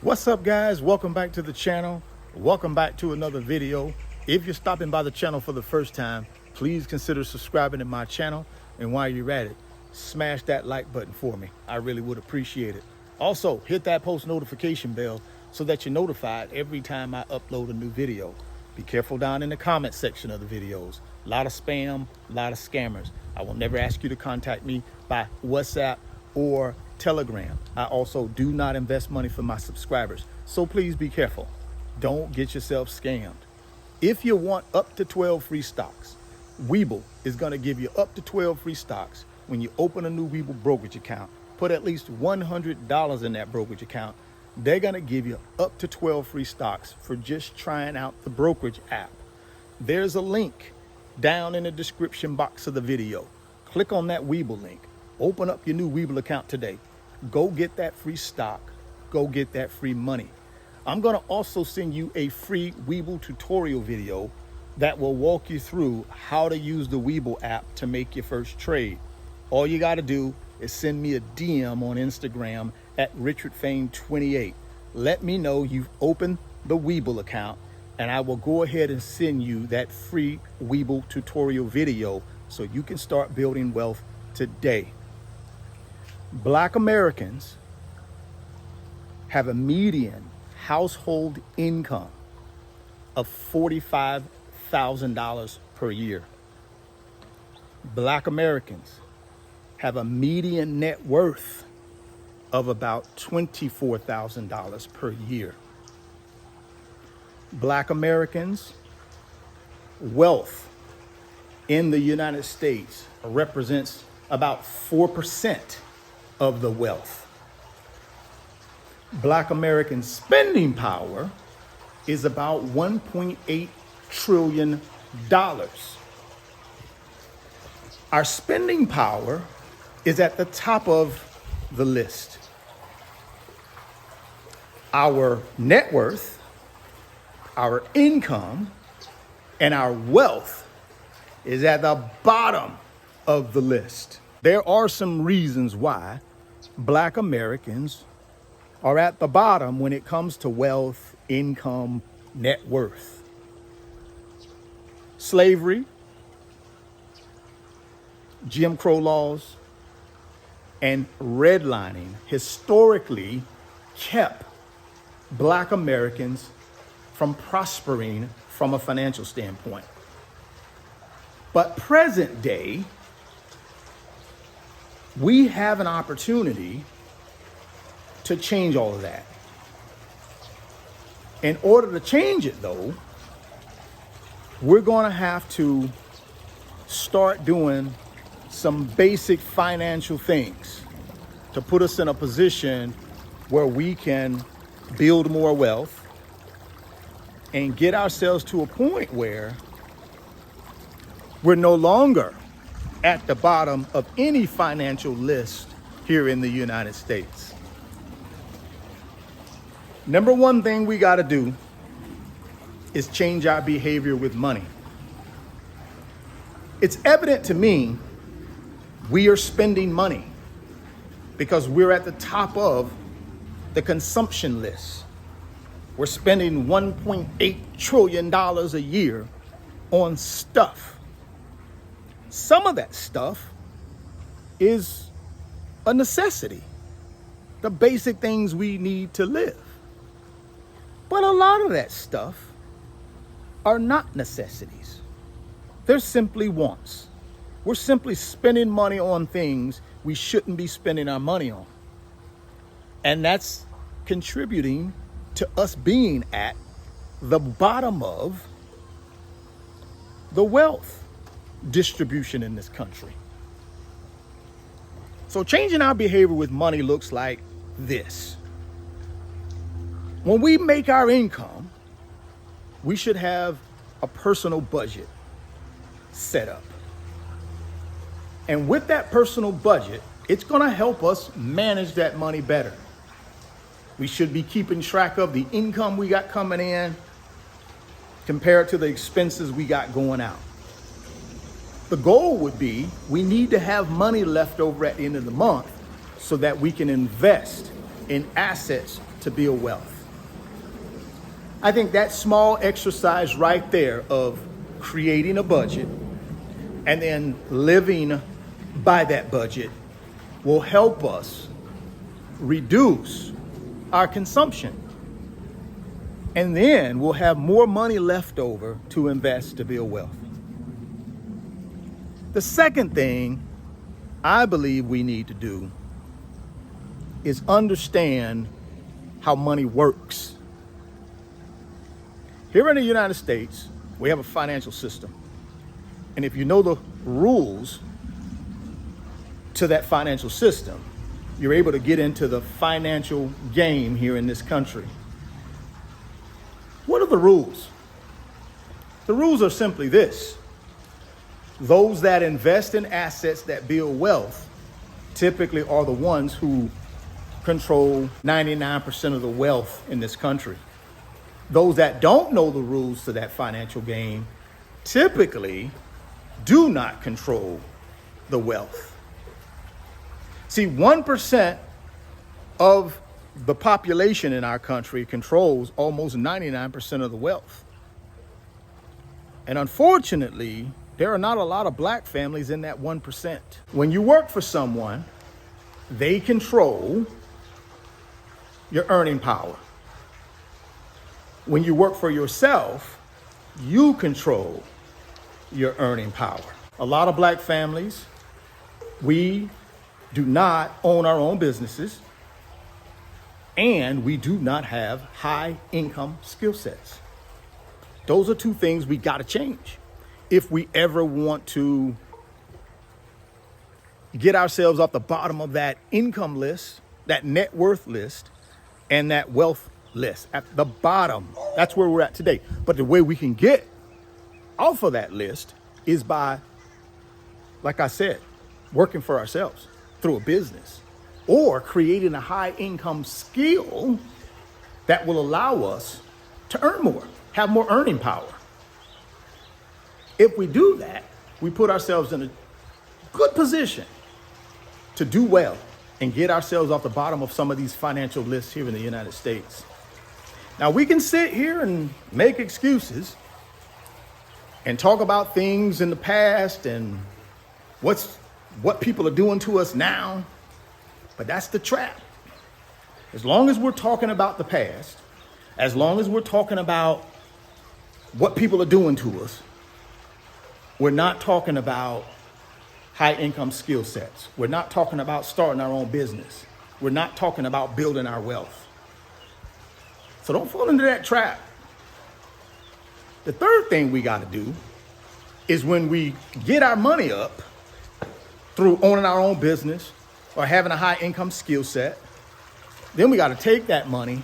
What's up, guys? Welcome back to the channel. Welcome back to another video. If you're stopping by the channel for the first time, please consider subscribing to my channel. And while you're at it, smash that like button for me. I really would appreciate it. Also, hit that post notification bell so that you're notified every time I upload a new video. Be careful down in the comment section of the videos. A lot of spam, a lot of scammers. I will never ask you to contact me by WhatsApp or Telegram. I also do not invest money for my subscribers, so please be careful. Don't get yourself scammed. If you want up to 12 free stocks, Webull is going to give you up to 12 free stocks when you open a new Webull brokerage account. Put at least $100 in that brokerage account. They're going to give you up to 12 free stocks for just trying out the brokerage app. There's a link down in the description box of the video. Click on that Webull link. Open up your new Webull account today. Go get that free stock. Go get that free money. I'm going to also send you a free Webull tutorial video that will walk you through how to use the Webull app to make your first trade. All you got to do is send me a DM on Instagram at RichardFane28. Let me know you've opened the Webull account, and I will go ahead and send you that free Webull tutorial video so you can start building wealth today. Black Americans have a median household income of $45,000 per year. Black Americans have a median net worth of about $24,000 per year. Black Americans' wealth in the United States represents about 4% of the wealth. Black American spending power is about $1.8 trillion. Our spending power is at the top of the list. Our net worth, our income, and our wealth is at the bottom of the list. There are some reasons why Black Americans are at the bottom when it comes to wealth, income, net worth. Slavery, Jim Crow laws, and redlining historically kept Black Americans from prospering from a financial standpoint. But present day, we have an opportunity to change all of that. In order to change it, though, we're going to have to start doing some basic financial things to put us in a position where we can build more wealth and get ourselves to a point where we're no longer at the bottom of any financial list here in the United States. Number one thing we got to do is change our behavior with money. It's evident to me we are spending money because we're at the top of the consumption list. We're spending $1.8 trillion a year on stuff. Some of that stuff is a necessity, the basic things we need to live. But a lot of that stuff are not necessities. They're simply wants. We're simply spending money on things we shouldn't be spending our money on. And that's contributing to us being at the bottom of the wealth distribution in this country. So changing our behavior with money looks like this. When we make our income, we should have a personal budget set up. And with that personal budget, it's going to help us manage that money better. We should be keeping track of the income we got coming in compared to the expenses we got going out. The goal would be we need to have money left over at the end of the month so that we can invest in assets to build wealth. I think that small exercise right there of creating a budget and then living by that budget will help us reduce our consumption. And then we'll have more money left over to invest to build wealth. The second thing I believe we need to do is understand how money works. Here in the United States, we have a financial system. And if you know the rules to that financial system, you're able to get into the financial game here in this country. What are the rules? The rules are simply this. Those that invest in assets that build wealth typically are the ones who control 99% of the wealth in this country. Those that don't know the rules to that financial game typically do not control the wealth. See, 1% of the population in our country controls almost 99% of the wealth. And unfortunately, there are not a lot of black families in that 1%. When you work for someone, they control your earning power. When you work for yourself, you control your earning power. A lot of black families, we do not own our own businesses, and we do not have high income skill sets. Those are two things we got to change if we ever want to get ourselves off the bottom of that income list, that net worth list, and that wealth list at the bottom. That's where we're at today. But the way we can get off of that list is by, like I said, working for ourselves through a business or creating a high income skill that will allow us to earn more, have more earning power. If we do that, we put ourselves in a good position to do well and get ourselves off the bottom of some of these financial lists here in the United States. Now, we can sit here and make excuses and talk about things in the past and what people are doing to us now, but that's the trap. As long as we're talking about the past, as long as we're talking about what people are doing to us, we're not talking about high income skill sets. We're not talking about starting our own business. We're not talking about building our wealth. So don't fall into that trap. The third thing we got to do is when we get our money up through owning our own business or having a high income skill set, then we got to take that money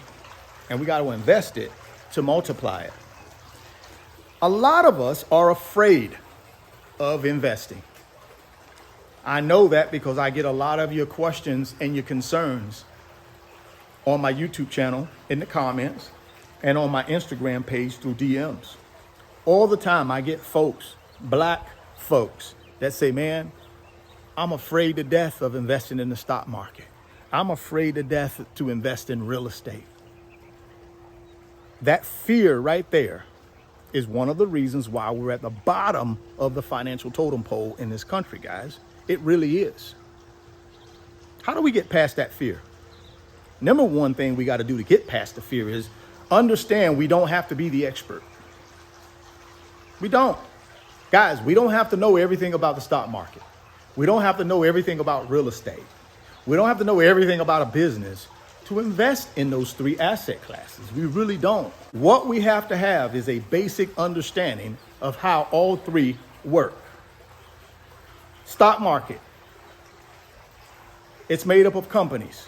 and we got to invest it to multiply it. A lot of us are afraid of investing. I know that because I get a lot of your questions and your concerns on my YouTube channel, in the comments, and on my Instagram page through DMs. All the time I get folks, black folks, that say, man, I'm afraid to death of investing in the stock market. I'm afraid to death to invest in real estate. That fear right there is one of the reasons why we're at the bottom of the financial totem pole in this country, guys. It really is. How do we get past that fear? Number one thing we got to do to get past the fear is understand we don't have to be the expert. We don't. Guys, we don't have to know everything about the stock market. We don't have to know everything about real estate. We don't have to know everything about a business to invest in those three asset classes. We really don't. What we have to have is a basic understanding of how all three work. Stock market. It's made up of companies.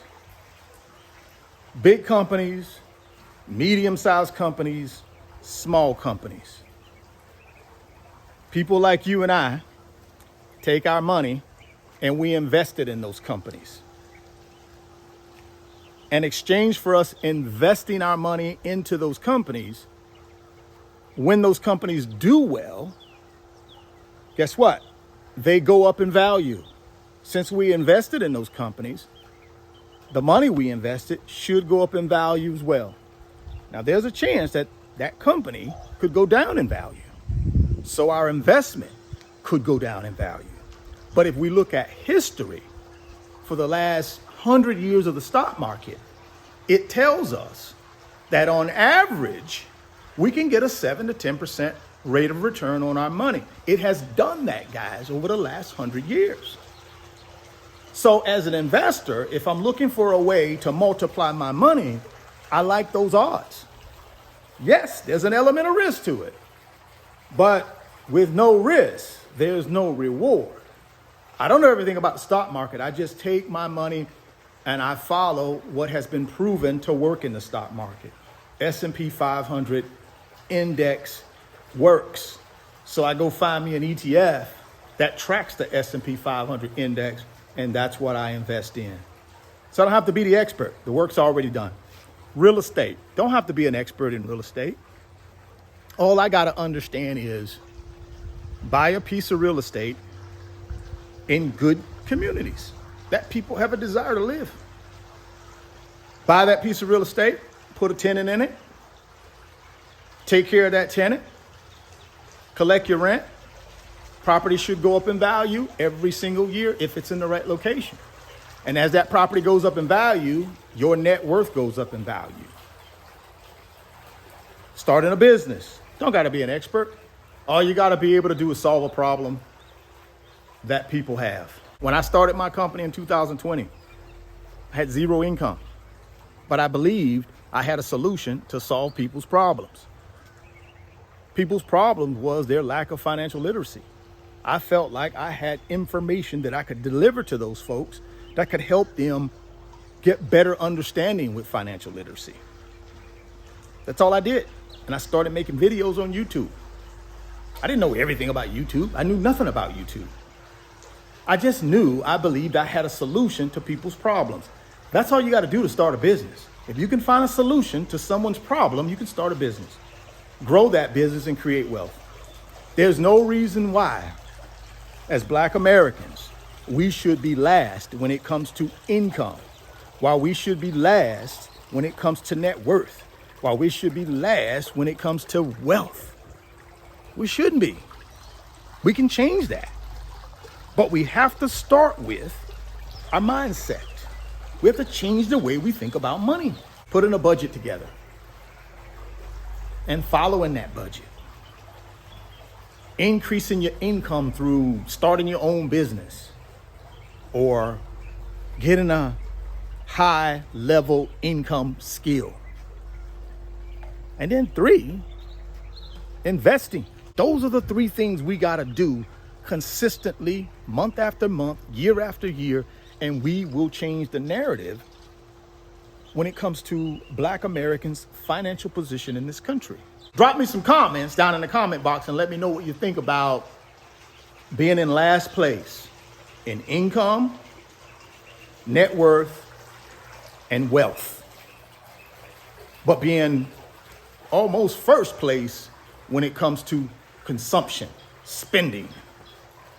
Big companies, medium-sized companies, small companies. People like you and I take our money and we invest it in those companies. In exchange for us investing our money into those companies, when those companies do well, guess what? They go up in value. Since we invested in those companies, the money we invested should go up in value as well. Now, there's a chance that that company could go down in value. So our investment could go down in value. But if we look at history for the last 100 years of the stock market, it tells us that on average, we can get a 7 to 10% rate of return on our money. It has done that, guys, over the last 100 years. So as an investor, if I'm looking for a way to multiply my money, I like those odds. Yes, there's an element of risk to it, but with no risk, there's no reward. I don't know everything about the stock market. I just take my money and I follow what has been proven to work in the stock market. S&P 500 index works. So I go find me an ETF that tracks the S&P 500 index, and that's what I invest in. So I don't have to be the expert. The work's already done. Real estate. Don't have to be an expert in real estate. All I got to understand is buy a piece of real estate in good communities that people have a desire to live. Buy that piece of real estate, put a tenant in it, take care of that tenant, collect your rent. Property should go up in value every single year if it's in the right location. And as that property goes up in value, your net worth goes up in value. Starting a business. Don't got to be an expert. All you got to be able to do is solve a problem that people have. When I started my company in 2020, I had zero income, but I believed I had a solution to solve people's problems. People's problems was their lack of financial literacy. I felt like I had information that I could deliver to those folks that could help them get better understanding with financial literacy. That's all I did. And I started making videos on YouTube. I didn't know everything about YouTube. I knew nothing about YouTube. I just knew I believed I had a solution to people's problems. That's all you got to do to start a business. If you can find a solution to someone's problem, you can start a business. Grow that business and create wealth. There's no reason why, as Black Americans, we should be last when it comes to income, while we should be last when it comes to net worth, while we should be last when it comes to wealth. We shouldn't be. We can change that. But we have to start with our mindset. We have to change the way we think about money. Putting a budget together and following that budget. Increasing your income through starting your own business or getting a high level income skill. And then 3, investing. Those are the 3 things we got to do consistently, month after month, year after year, and we will change the narrative when it comes to Black Americans' financial position in this country. Drop me some comments down in the comment box and let me know what you think about being in last place in income, net worth, and wealth, but being almost first place when it comes to consumption, spending.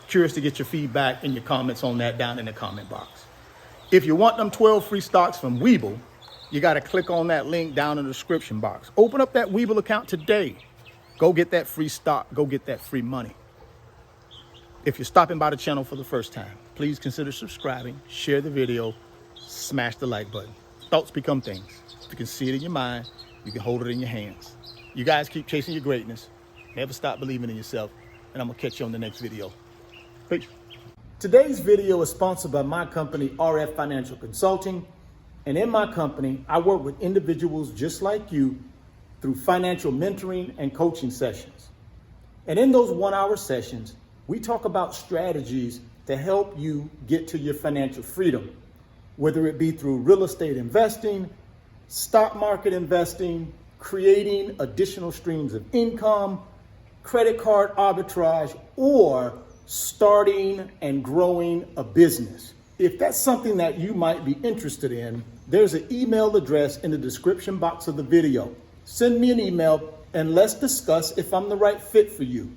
Curious to get your feedback and your comments on that down in the comment box. If you want them 12 free stocks from Webull, you got to click on that link down in the description box. Open up that Webull account today. Go get that free stock. Go get that free money. If you're stopping by the channel for the first time, please consider subscribing, share the video, smash the like button. Thoughts become things. You can see it in your mind. You can hold it in your hands. You guys keep chasing your greatness. Never stop believing in yourself. And I'm going to catch you on the next video. Peace. Today's video is sponsored by my company, RF Financial Consulting. And in my company, I work with individuals just like you through financial mentoring and coaching sessions. And in those 1-hour sessions, we talk about strategies to help you get to your financial freedom, whether it be through real estate investing, stock market investing, creating additional streams of income, credit card arbitrage, or starting and growing a business. If that's something that you might be interested in, there's an email address in the description box of the video. Send me an email and let's discuss if I'm the right fit for you.